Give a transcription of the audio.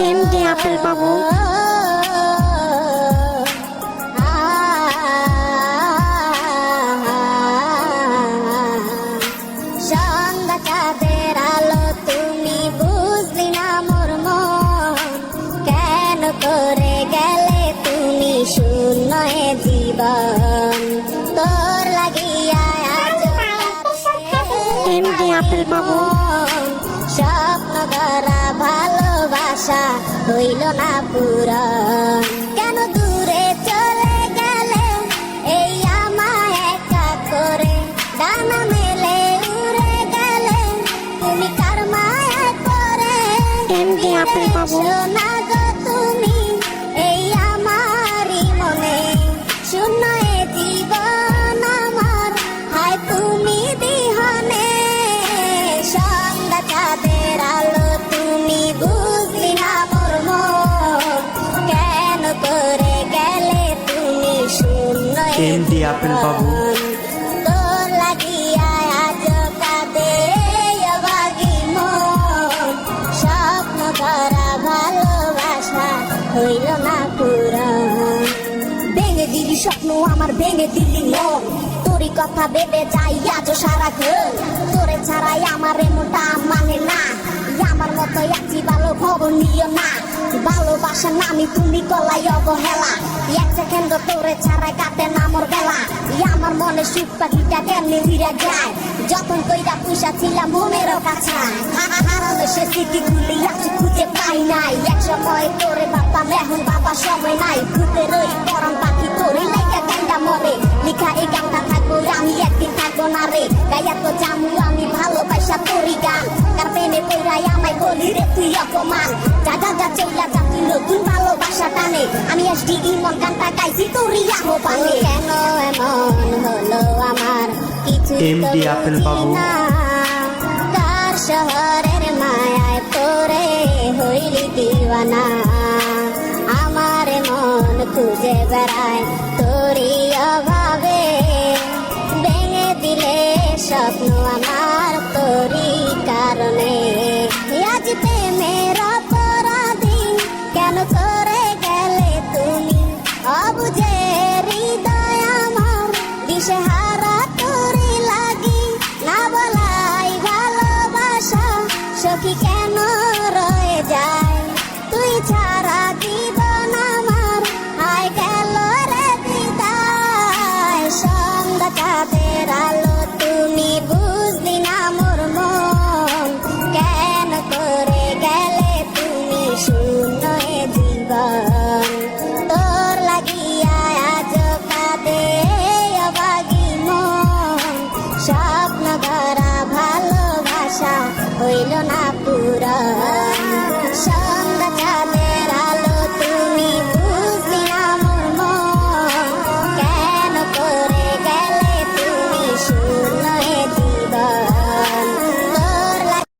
MD apple বাবু। সন্ধ্যা চাঁদের আলো তুমি বুঝলি না মোর মন, কেন করে গেলে তুমি শূন্য এ জীবন, তোর লাগিয়া আজ এমডি আপেল বাবু। স্বপ্ন ধরা ভালোবাসা হইল না পূরণ, কেন দূরে চলে গেলে এই আমায় একা করে, ডানা মেলে উড়ে গেলে তুমি কার মায়া করে, এমডি আপেল বাবু। শোনা গো তুমি এই আমারই মনে, শূন্য এ জীবন আমার, হায় তুমি বিহনে। সন্ধ্যা চাঁদের আলো তুমি বুঝলি না মোর মন, কেন করে গেলে তুমি শূন্য এ এমডি আপেল বাবু। তোর লাগিয়া আজ কাঁদে অবাগি মন, স্বপ্ন ধরা ভালোবাসা হইল না পূরণ। ভেঙে দিলি স্বপ্ন আমার, ভেঙে দিলি মন, তোরই কথা ভেবে যাই আজ সারাক্ষণ, তোরে ছাড়াই আমার এমনটা মানে না, আমার মতো আছি ভালো খবর নিও না, ভালোবাসা নামি তুমি গলাই অবহেলা, এক সেকেন্ড তোরে ছাড়াই কাটে না মোর বেলা, আমার মনে সুখ পাখিটা কেমনে উড়ে যায়, যখন কইরা পয়সা ছিলাম মনেরও কাছে, হারানো সে স্মৃতিগুলি আজ খুঁজে পাই নাই, এক সময় তোরে ভাবতাম এখন বাবা সময় নাই, ভূতের ওই পরম পাখি তোরে লেগে গানটা মরে, লিখা এই গানটা থাকবো আমি একদিন থাকবো না রে, গাইয়া তো জামু আমি ভালোবাসা তোরই গান, কার প্রেমে পড়াই আমায় বলি রে তুই অপমান, যা যা যা চইলা যা তুই নতুন ভালোবাসা টানে, আমি এসডি মন গানটা গাইছি তোরই আহ্বানে, কেন এমন হলো আমার কিছু এমডি আপেল বাবু। কার শহরের মায়ায় পড়ে হইলি দিওয়ানা, আমার মন খুঁজে বেড়ায় তোরই অভাবে, ভেঙে দিলে স্বপ্ন আমার তোরই কারণে, আজ প্রেমের অপরাধী কেন করে গেলে তুমি, অবুঝে হৃদয় আমার দিশেহারা তোরই লাগি, না বলাই ভালোবাসা সখী কেন রয়ে যায়, তুই ছাড়া জীবন আমার হায় গেল রে বিদায়, সন্ধ্যা চাঁদের আলো তুমি বুঝলি না মোর মন, কেন করে গেলে তুমি শূন্য এ জীবন, তোর লাগিয়া আজ কাঁদে অবাগি মন, স্বপ্ন ধরা ভালোবাসা হইল না